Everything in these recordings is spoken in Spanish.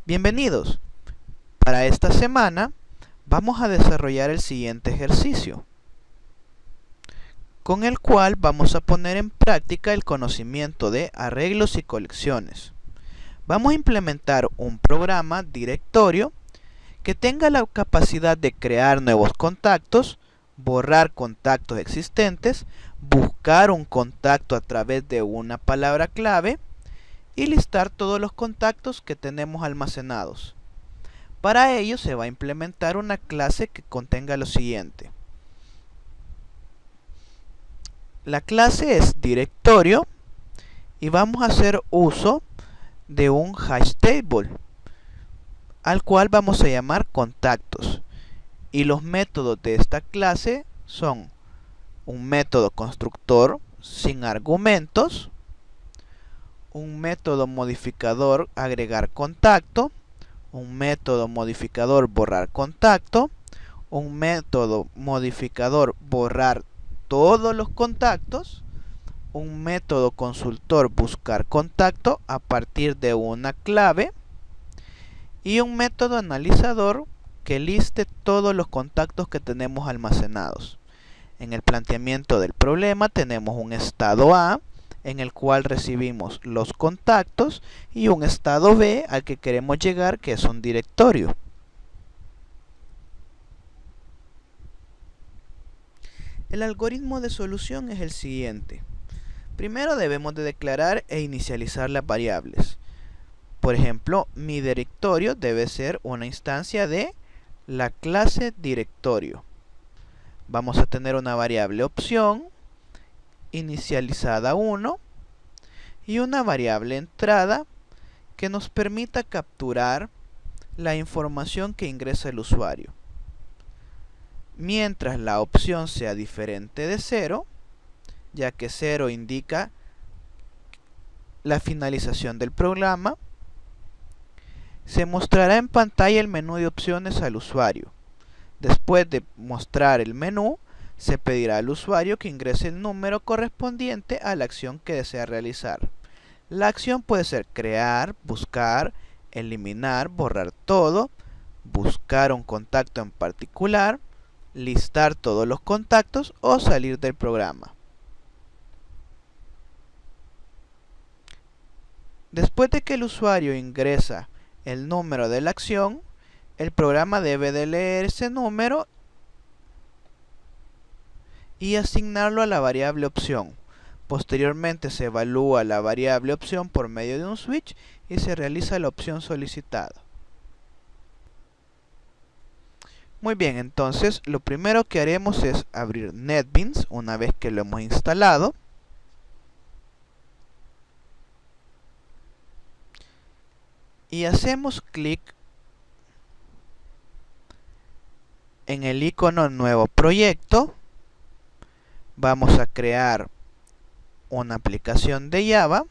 Bienvenidos. Para esta semana vamos a desarrollar el siguiente ejercicio, con el cual vamos a poner en práctica el conocimiento de arreglos y colecciones. Vamos a implementar un programa directorio que tenga la capacidad de crear nuevos contactos, borrar contactos existentes, buscar un contacto a través de una palabra clave y listar todos los contactos que tenemos almacenados. Para ello se va a implementar una clase que contenga lo siguiente. La clase es directorio y vamos a hacer uso de un hash table al cual vamos a llamar contactos, y los métodos de esta clase son un método constructor sin argumentos, un método modificador agregar contacto, un método modificador borrar contacto, un método modificador borrar todos los contactos, un método consultor buscar contacto a partir de una clave y un método analizador que liste todos los contactos que tenemos almacenados. En el planteamiento del problema tenemos un estado A en el cual recibimos los contactos y un estado B al que queremos llegar, que es un directorio. El algoritmo de solución es el siguiente. Primero debemos de declarar e inicializar las variables. Por ejemplo, mi directorio debe ser una instancia de la clase directorio. Vamos a tener una variable opción inicializada 1 y una variable entrada que nos permita capturar la información que ingresa el usuario. Mientras la opción sea diferente de 0, ya que 0 indica la finalización del programa, se mostrará en pantalla el menú de opciones al usuario. Después de mostrar el menú, se pedirá al usuario que ingrese el número correspondiente a la acción que desea realizar. La acción puede ser crear, buscar, eliminar, borrar todo, buscar un contacto en particular, listar todos los contactos o salir del programa. Después de que el usuario ingresa el número de la acción, el programa debe de leer ese número y asignarlo a la variable opción. Posteriormente se evalúa la variable opción por medio de un switch y se realiza la opción solicitada. Muy bien, entonces lo primero que haremos es abrir NetBeans una vez que lo hemos instalado. Y hacemos clic en el icono nuevo proyecto. Vamos a crear una aplicación de Java.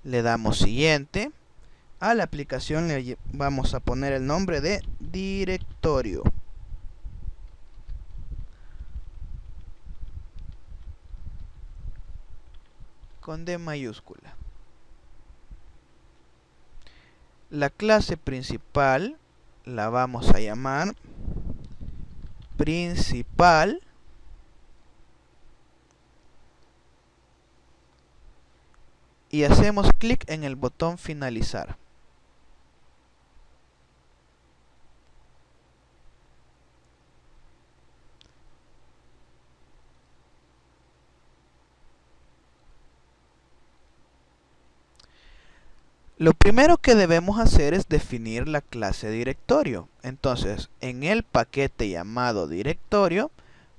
Le damos siguiente. A la aplicación le vamos a poner el nombre de directorio. Con D mayúscula. La clase principal la vamos a llamar principal. Y hacemos clic en el botón finalizar. Lo primero que debemos hacer es definir la clase directorio. Entonces, en el paquete llamado directorio,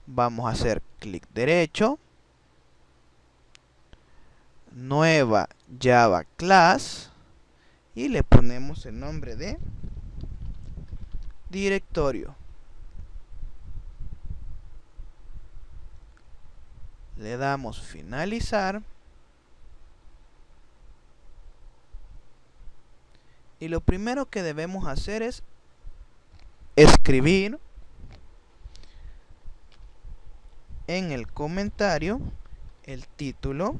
vamos a hacer clic derecho, nueva Java class, y le ponemos el nombre de directorio. Le damos finalizar. Y lo primero que debemos hacer es escribir en el comentario el título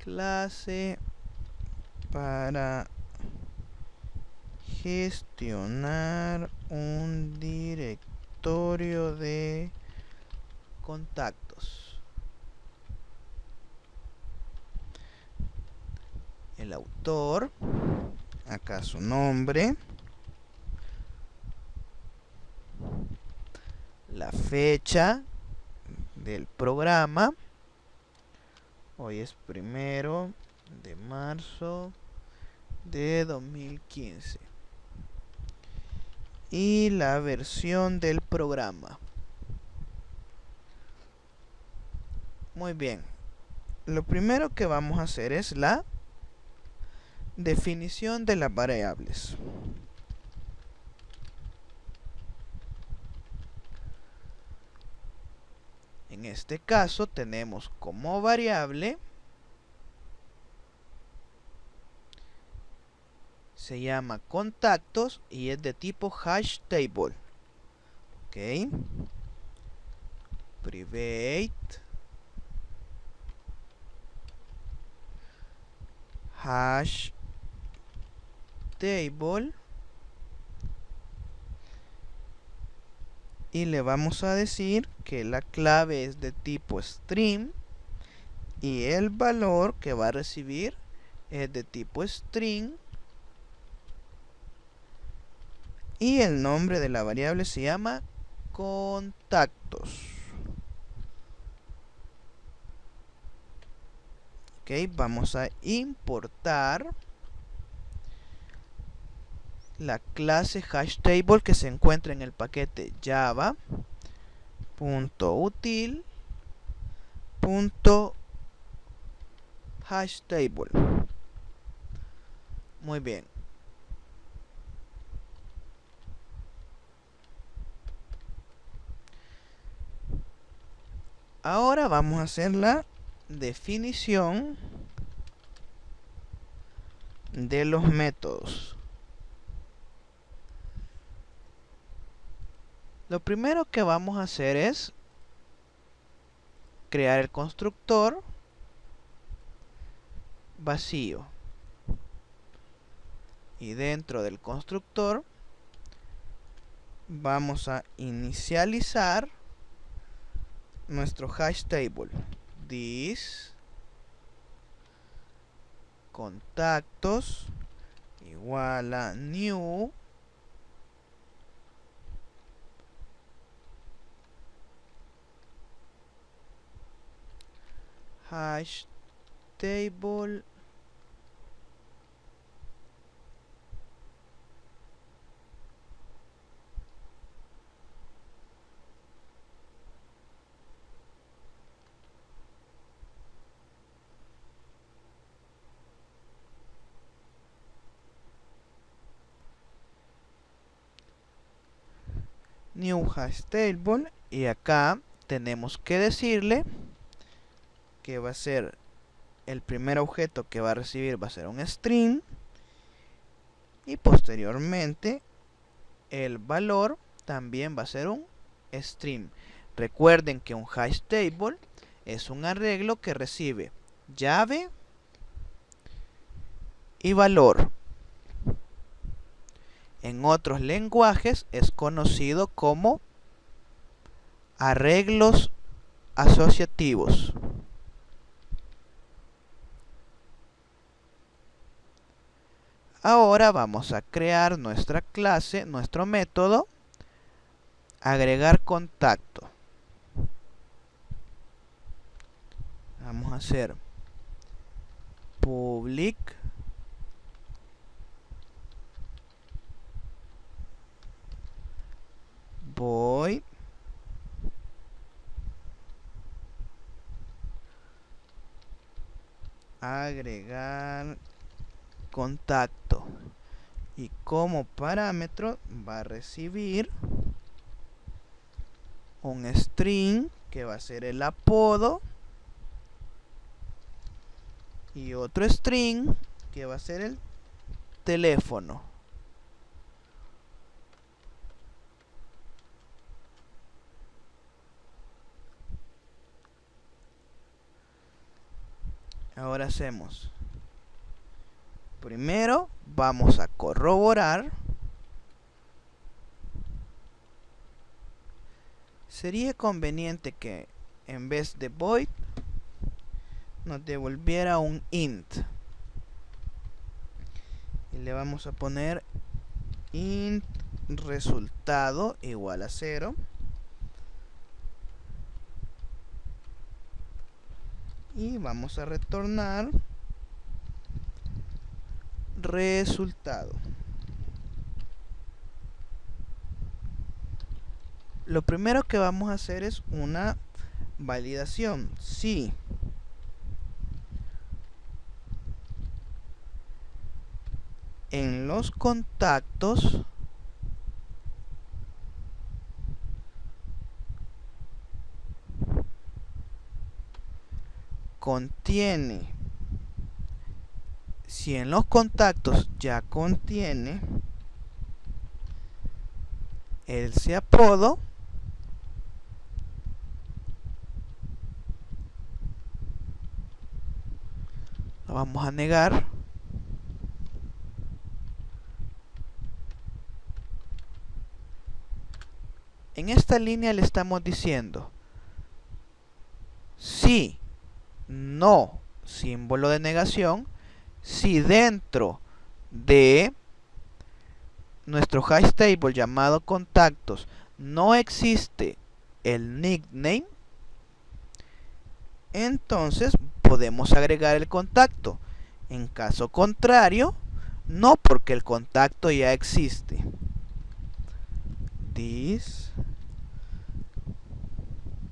clase para gestionar un directorio de contactos. El autor, acá su nombre, la fecha del programa, hoy es 1 de marzo de 2015, y la versión del programa. Muy bien, lo primero que vamos a hacer es la definición de las variables. En este caso tenemos como variable, se llama contactos y es de tipo hash table. Ok, private hash table, y le vamos a decir que la clave es de tipo string y el valor que va a recibir es de tipo string, y el nombre de la variable se llama contactos. Ok, vamos a importar la clase hashtable que se encuentra en el paquete java.util.hashtable. Muy bien. Ahora vamos a hacer la definición de los métodos. Lo primero que vamos a hacer es crear el constructor vacío, y dentro del constructor vamos a inicializar nuestro hash table. This contactos igual a new hash table new hash table, y acá tenemos que decirle que va a ser el primer objeto que va a recibir va a ser un string, y posteriormente el valor también va a ser un string. Recuerden que un hash table es un arreglo que recibe llave y valor. En otros lenguajes es conocido como arreglos asociativos. Ahora vamos a crear nuestra clase, nuestro método agregar contacto. Vamos a hacer public void agregar contacto, y como parámetro va a recibir un string que va a ser el apodo y otro string que va a ser el teléfono. Ahora hacemos Primero vamos a corroborar. Sería conveniente que en vez de void nos devolviera un int. Y le vamos a poner int resultado igual a 0. Y vamos a retornar resultado. Lo primero que vamos a hacer es una validación. Si en los contactos si en los contactos ya contiene ese apodo, lo vamos a negar. En esta línea le estamos diciendo si no, símbolo de negación, si dentro de nuestro hash table llamado contactos no existe el nickname, entonces podemos agregar el contacto. En caso contrario, no, porque el contacto ya existe. This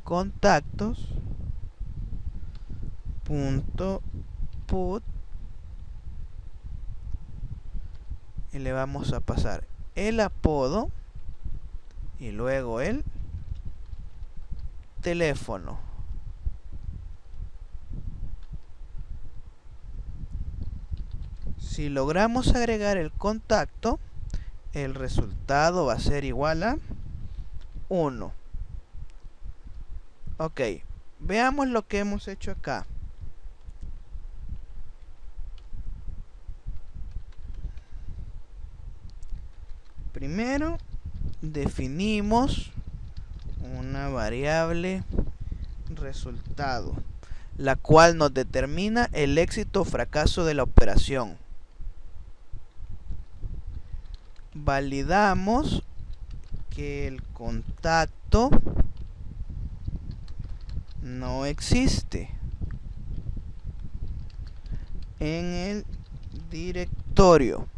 contactos punto put, y le vamos a pasar el apodo y luego el teléfono. Si logramos agregar el contacto, el resultado va a ser igual a 1. Ok, veamos lo que hemos hecho acá. Primero definimos una variable resultado, la cual nos determina el éxito o fracaso de la operación. Validamos que el contacto no existe en el directorio.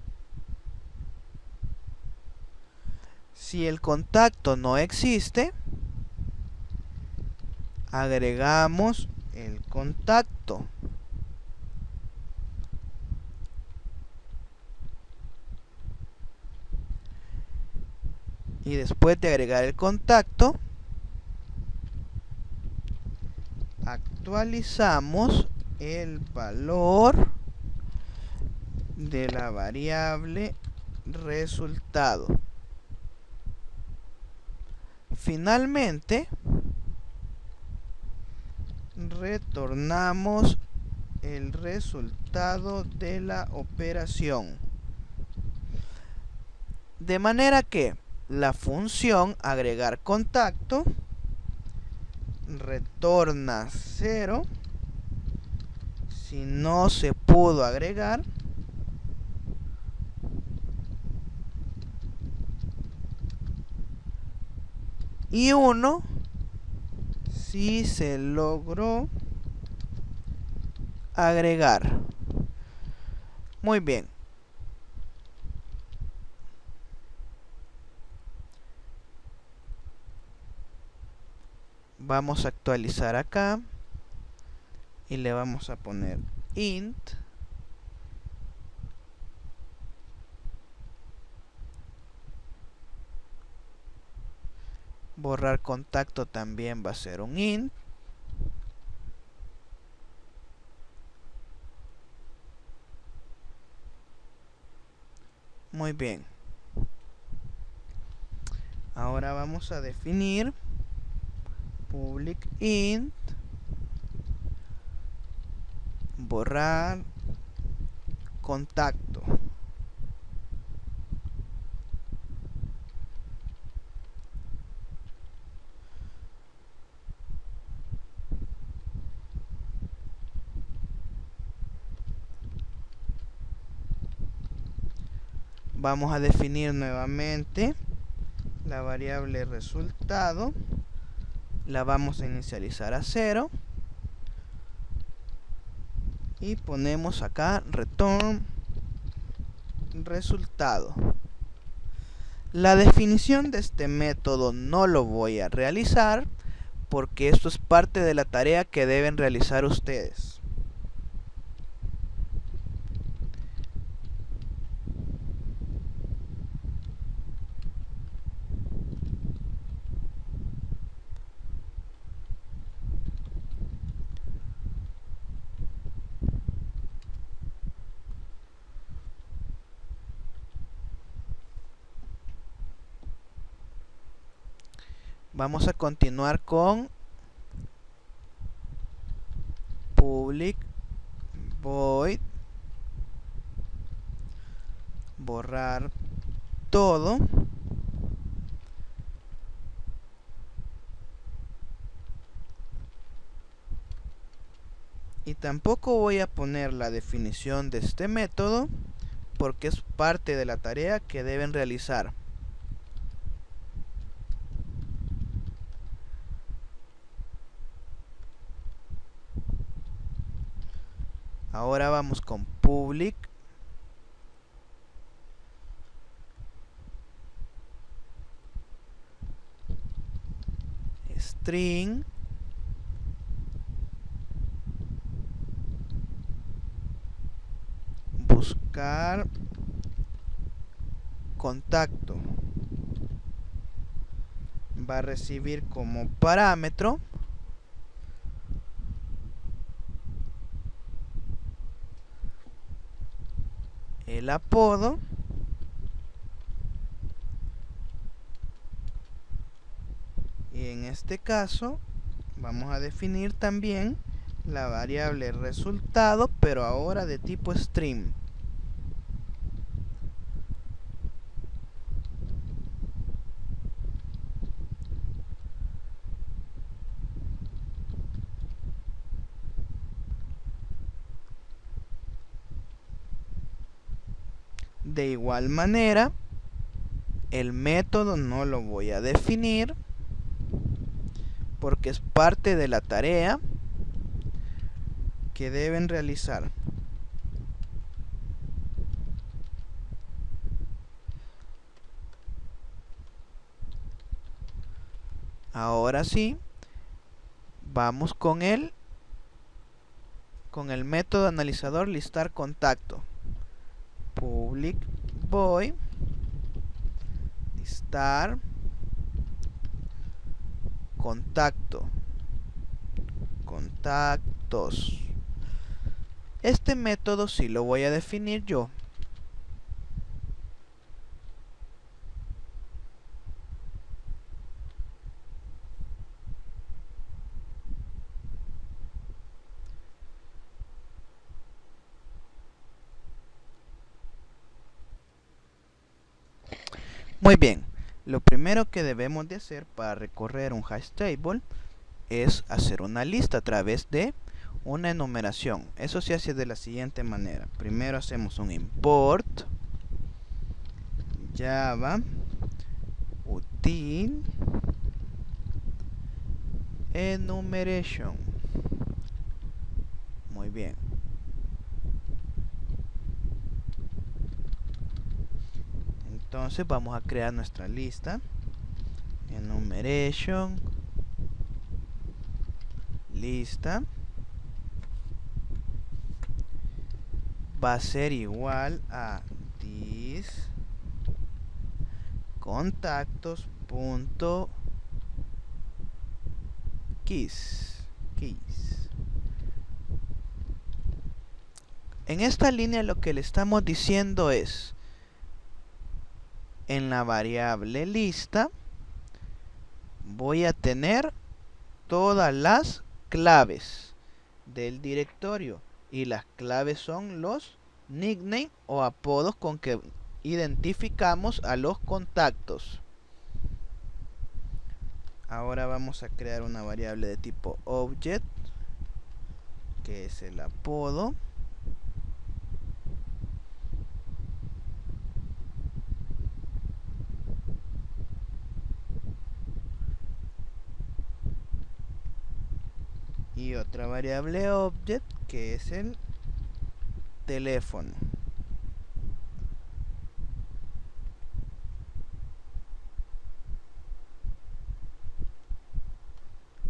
Si el contacto no existe, agregamos el contacto. Y después de agregar el contacto, actualizamos el valor de la variable resultado. Finalmente, retornamos el resultado de la operación. De manera que la función agregar contacto retorna 0 si no se pudo agregar, y 1 si se logró agregar. Muy bien. Vamos a actualizar acá y le vamos a poner int borrar contacto también va a ser un int. Muy bien. Ahora vamos a definir public int borrar contacto. Vamos a definir nuevamente la variable resultado. La vamos a inicializar a 0. Y ponemos acá return resultado. La definición de este método no lo voy a realizar porque esto es parte de la tarea que deben realizar ustedes. Vamos a continuar con public void borrar todo y tampoco voy a poner la definición de este método porque es parte de la tarea que deben realizar. Ahora vamos con public string buscar contacto. Va a recibir como parámetro el apodo y en este caso vamos a definir también la variable resultado, pero ahora de tipo string. De igual manera, el método no lo voy a definir porque es parte de la tarea que deben realizar. Ahora sí, vamos con el método analizador listar contacto. Public void listar contacto, contactos. Este método sí lo voy a definir yo. Muy bien, lo primero que debemos de hacer para recorrer un hash table es hacer una lista a través de una enumeración. Eso se hace de la siguiente manera. Primero hacemos un import java util enumeration. Muy bien. Entonces vamos a crear nuestra lista. Enumeration lista va a ser igual a this contactos.keys. En esta línea lo que le estamos diciendo es, en la variable lista voy a tener todas las claves del directorio y las claves son los nickname o apodos con que identificamos a los contactos. Ahora vamos a crear una variable de tipo object, que es el apodo. Y otra variable object, que es el teléfono.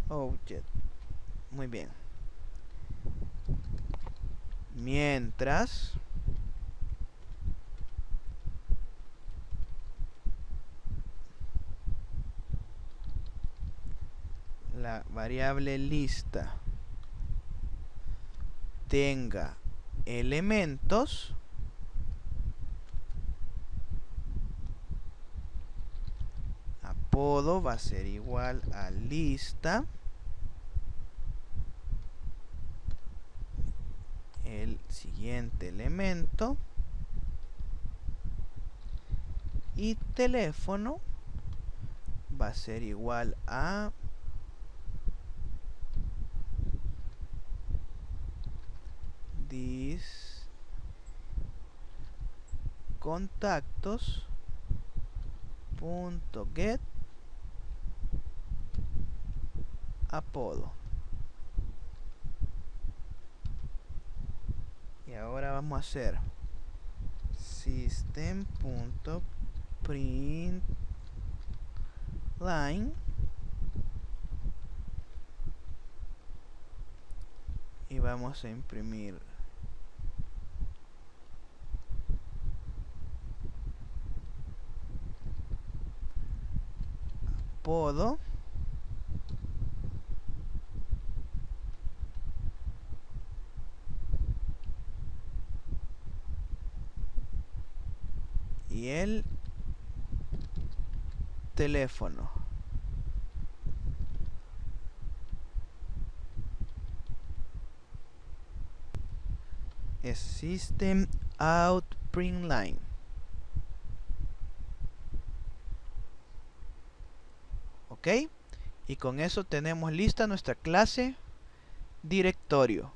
Object. Muy bien. Mientras la variable lista tenga elementos, apodo va a ser igual a lista, el siguiente elemento, y teléfono va a ser igual a this contactos punto get apodo. Y ahora vamos a hacer system.println y vamos a imprimir apodo y el teléfono. Es system out print line. Ok, y con eso tenemos lista nuestra clase directorio.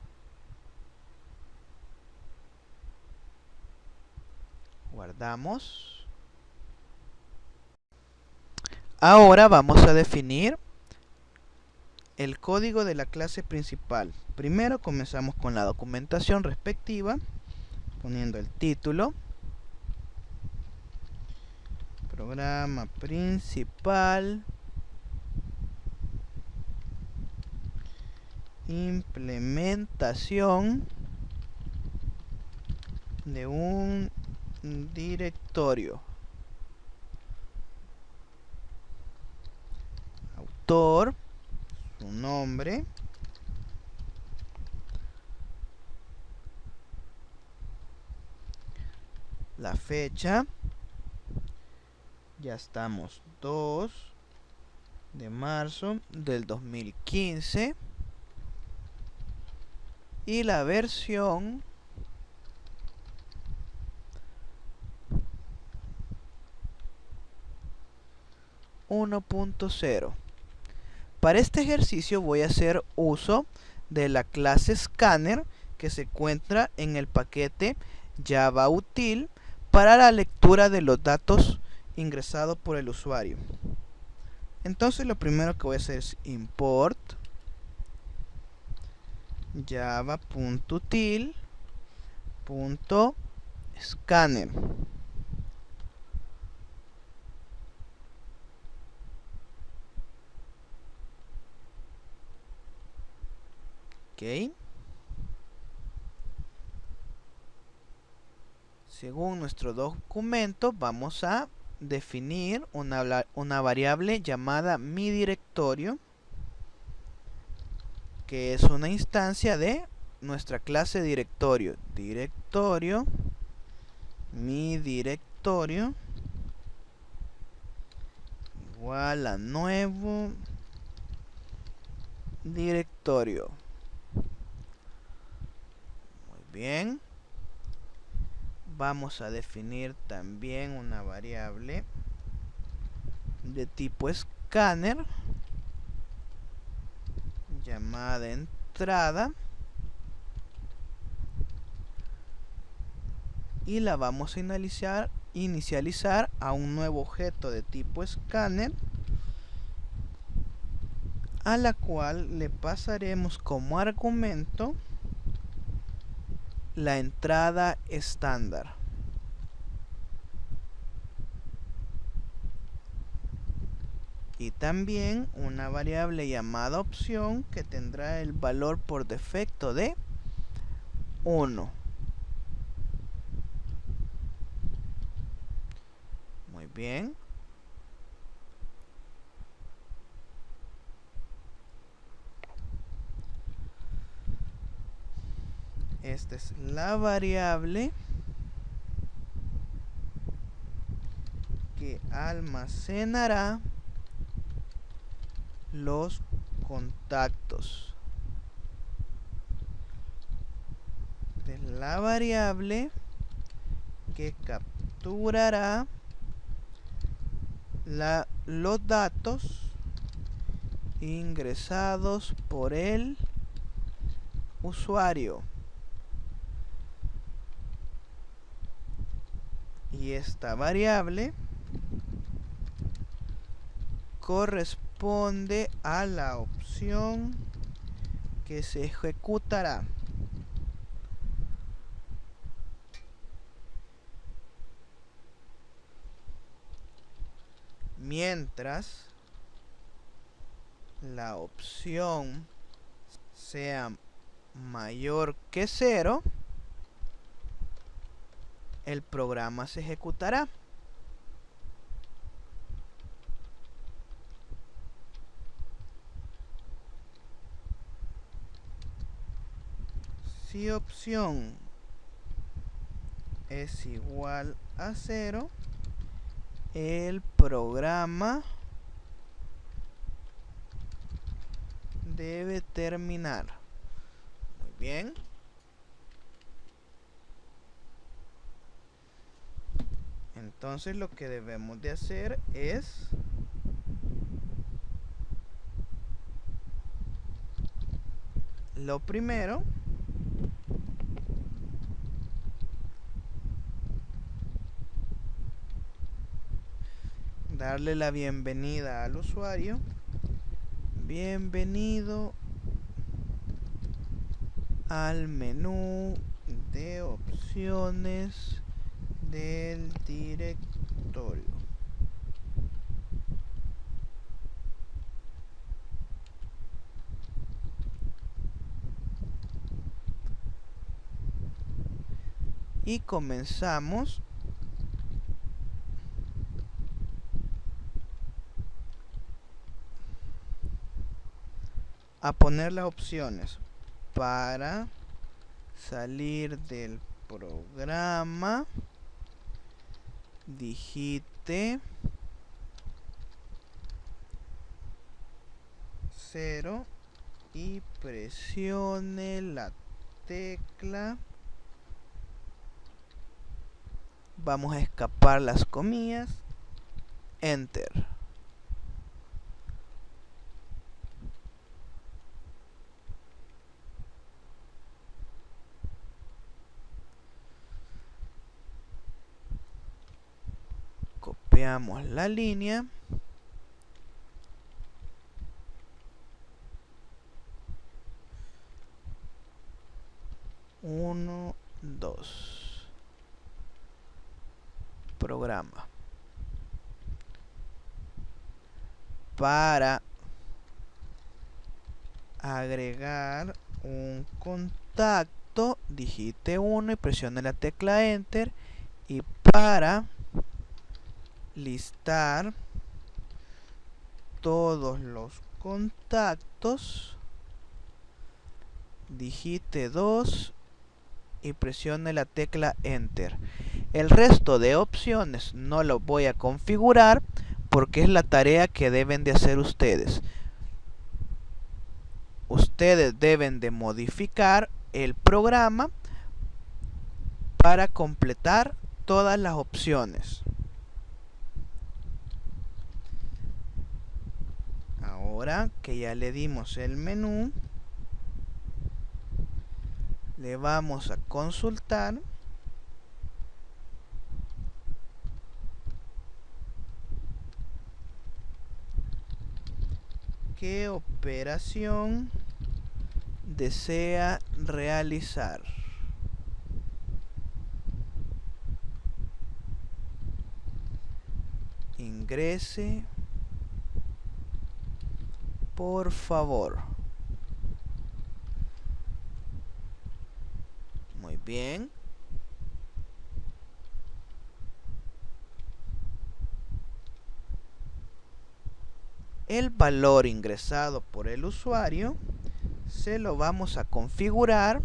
Guardamos. Ahora vamos a definir el código de la clase principal. Primero comenzamos con la documentación respectiva, poniendo el título, programa principal, implementación de un directorio, autor, su nombre, la fecha, ya estamos 2 de marzo del 2015, y la versión .0. Para este ejercicio voy a hacer uso de la clase Scanner que se encuentra en el paquete Java Util para la lectura de los datos ingresados por el usuario. Entonces lo primero que voy a hacer es import java.util.scanner. Ok. Según nuestro documento vamos a definir una variable llamada mi directorio, que es una instancia de nuestra clase directorio. Directorio, mi directorio, igual a nuevo directorio. Muy bien. Vamos a definir también una variable de tipo escáner llamada entrada y la vamos a inicializar a un nuevo objeto de tipo escáner, a la cual le pasaremos como argumento la entrada estándar. Y también una variable llamada opción que tendrá el valor por defecto de 1. Muy bien. Esta es la variable que almacenará los contactos de la variable que capturará los datos ingresados por el usuario. Y esta variable corresponde a la opción que se ejecutará. Mientras la opción sea mayor que 0, el programa se ejecutará. Si opción es igual a 0, el programa debe terminar. Muy bien. Entonces lo que debemos de hacer es lo primero, darle la bienvenida al usuario. Bienvenido al menú de opciones del directorio. Y comenzamos a poner las opciones. Para salir del programa, digite 0 y presione la tecla. Vamos a escapar las comillas. Enter. Copiamos la línea. Uno, dos. Programa. Para agregar un contacto, digite 1 y presione la tecla Enter. Y para listar todos los contactos, digite 2 y presione la tecla Enter. El resto de opciones no lo voy a configurar porque es la tarea que deben de hacer ustedes. Ustedes deben de modificar el programa para completar todas las opciones. Ahora que ya le dimos el menú, le vamos a consultar qué operación desea realizar. Ingrese, por favor. Muy bien. El valor ingresado por el usuario se lo vamos a configurar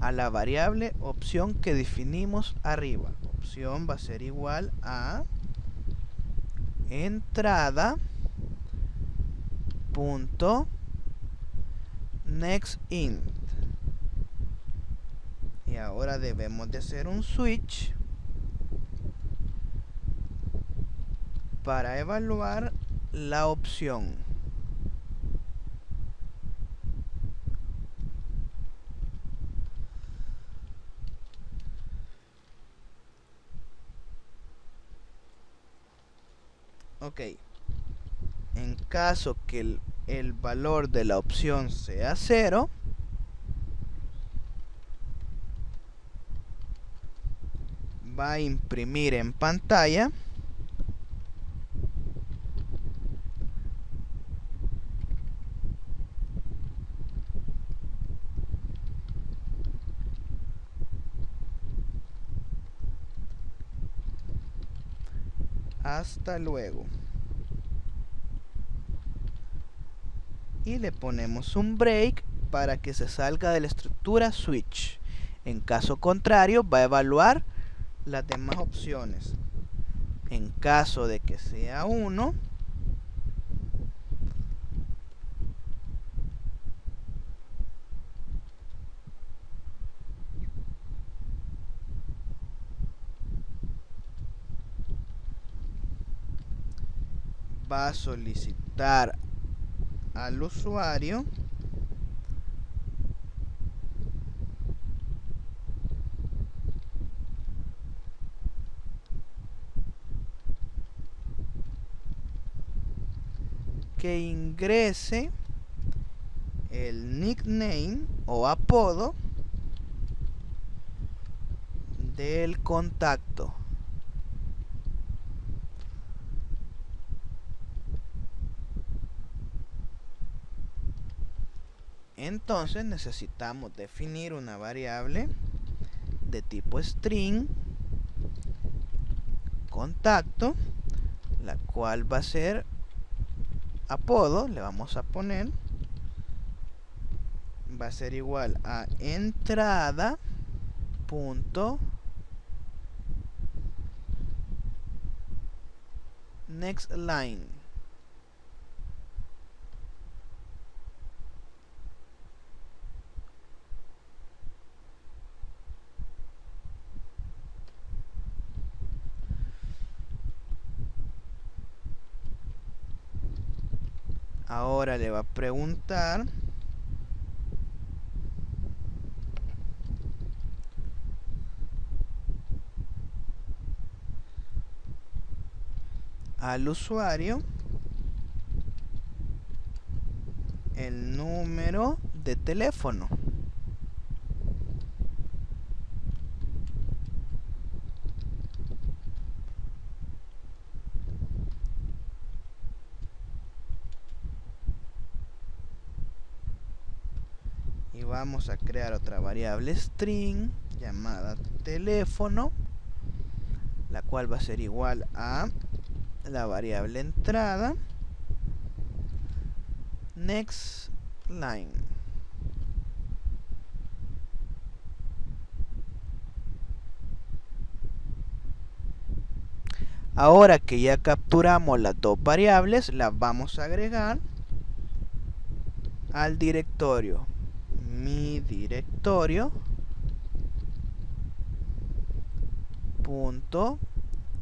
a la variable opción que definimos arriba. Opción va a ser igual a entrada punto nextInt. Y ahora debemos de hacer un switch para evaluar la opción. Ok. En caso que el valor de la opción sea 0, va a imprimir en pantalla hasta luego. Y le ponemos un break para que se salga de la estructura switch. En caso contrario, va a evaluar las demás opciones. En caso de que sea 1, va a solicitar al usuario que ingrese el nickname o apodo del contacto. Entonces necesitamos definir una variable de tipo string contacto, la cual va a ser apodo. Le vamos a poner, va a ser igual a entrada punto next line. Ahora le va a preguntar al usuario el número de teléfono. Y vamos a crear otra variable string llamada teléfono, la cual va a ser igual a la variable entrada next line. Ahora que ya capturamos las dos variables, las vamos a agregar al directorio. Mi directorio punto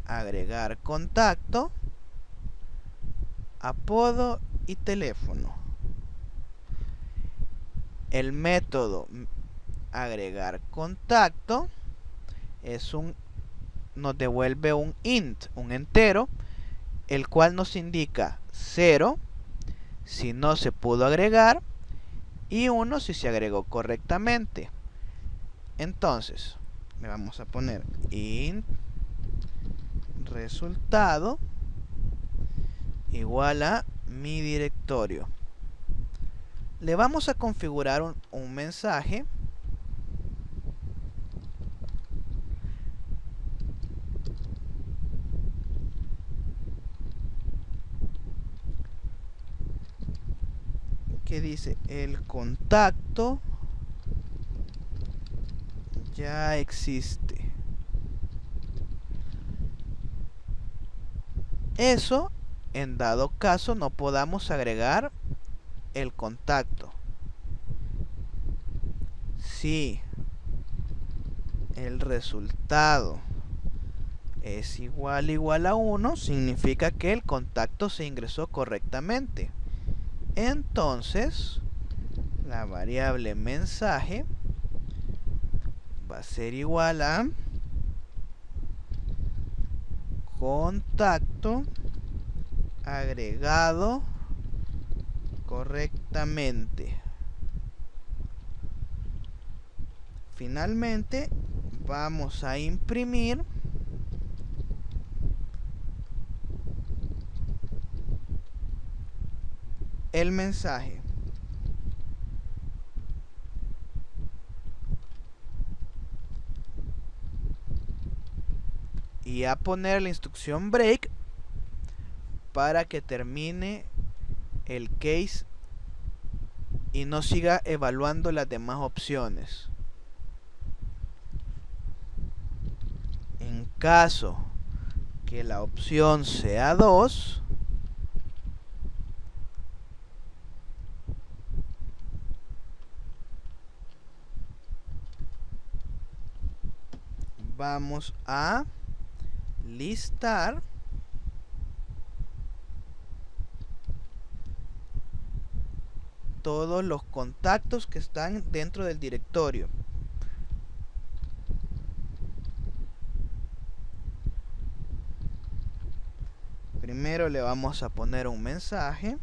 agregar contacto, apodo y teléfono. El método agregar contacto nos devuelve un int, un entero, el cual nos indica 0 si no se pudo agregar y 1 si se agregó correctamente. Entonces, le vamos a poner int resultado igual a mi directorio. Le vamos a configurar un mensaje que dice: el contacto ya existe. Eso en dado caso no podamos agregar el contacto. Si el resultado es igual a 1, significa que el contacto se ingresó correctamente. Entonces, la variable mensaje va a ser igual a contacto agregado correctamente. Finalmente, vamos a imprimir el mensaje. Y a poner la instrucción break para que termine el case y no siga evaluando las demás opciones. En caso que la opción sea 2, vamos a listar todos los contactos que están dentro del directorio. Primero le vamos a poner un mensaje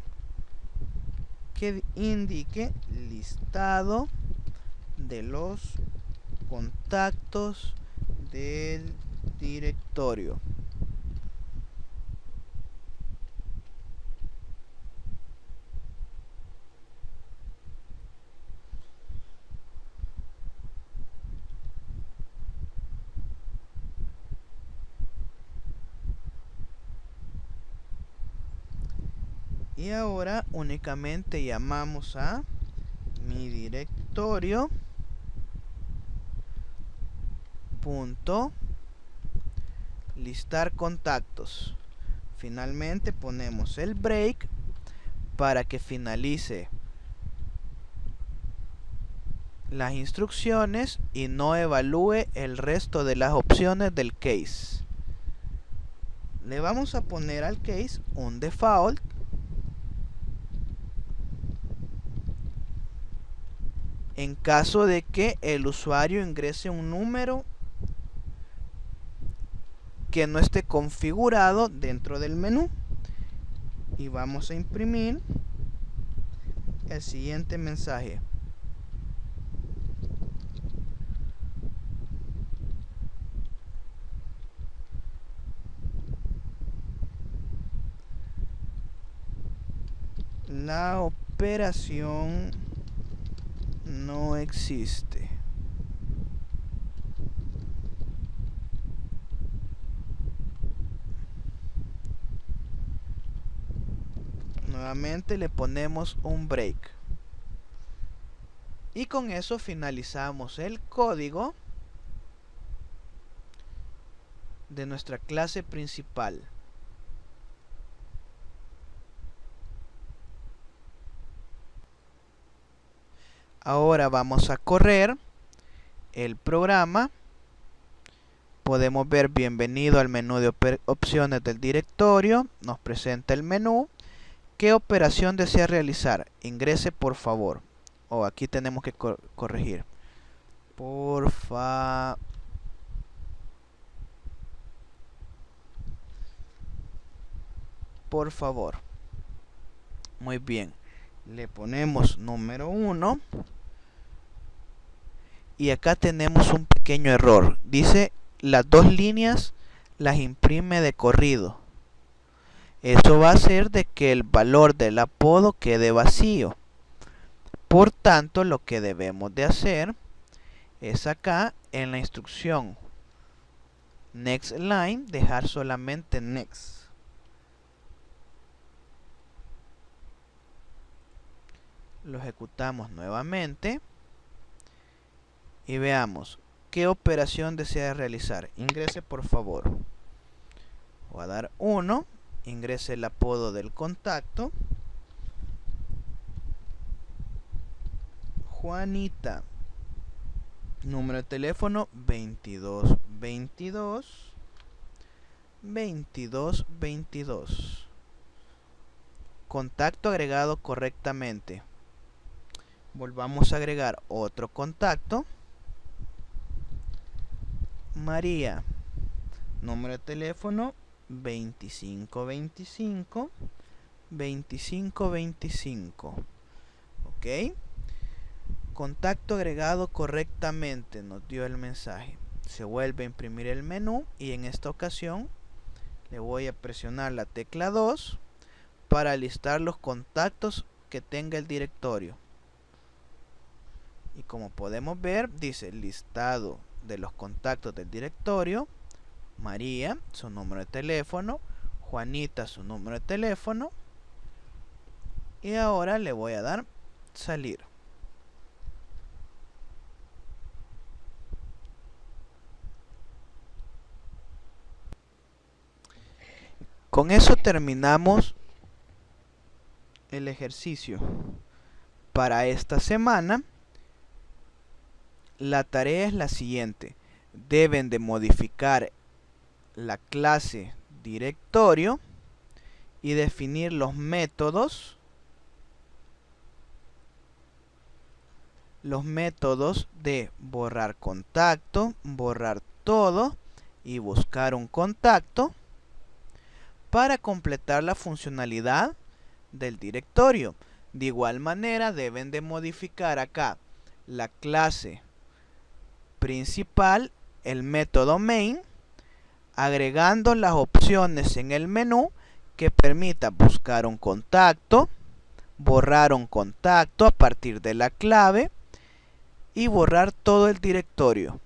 que indique listado de los contactos del directorio. Y ahora únicamente llamamos a mi directorio punto listar contactos. Finalmente ponemos el break para que finalice las instrucciones y no evalúe el resto de las opciones del case. Le vamos a poner al case un default en caso de que el usuario ingrese un número que no esté configurado dentro del menú. Y vamos a imprimir el siguiente mensaje: la operación no existe. Nuevamente le ponemos un break. Y con eso finalizamos el código de nuestra clase principal. Ahora vamos a correr el programa podemos ver bienvenido al menú de opciones del directorio. Nos presenta el menú. ¿Qué operación desea realizar? Ingrese por favor. Aquí tenemos que corregir. Por favor. Muy bien. Le ponemos número 1. Y acá tenemos un pequeño error. Dice las dos líneas las imprime de corrido. Eso va a hacer de que el valor del apodo quede vacío. Por tanto, lo que debemos de hacer es acá en la instrucción next line dejar solamente next. Lo ejecutamos nuevamente y veamos qué operación desea realizar. Ingrese por favor. Voy a dar 1. Ingrese el apodo del contacto. Juanita. Número de teléfono 2222 2222. Contacto agregado correctamente. Volvamos a agregar otro contacto. María. Número de teléfono 2525 2525. Ok. Contacto agregado correctamente. Nos dio el mensaje. Se vuelve a imprimir el menú y en esta ocasión le voy a presionar la tecla 2 para listar los contactos que tenga el directorio. Y como podemos ver, dice listado de los contactos del directorio. María, su número de teléfono. Juanita, su número de teléfono. Y ahora le voy a dar salir. Con eso terminamos el ejercicio para esta semana. La tarea es la siguiente. Deben de modificar la clase directorio y definir los métodos de borrar contacto, borrar todo y buscar un contacto para completar la funcionalidad del directorio. De igual manera deben de modificar acá la clase principal, el método main, agregando las opciones en el menú que permita buscar un contacto, borrar un contacto a partir de la clave y borrar todo el directorio.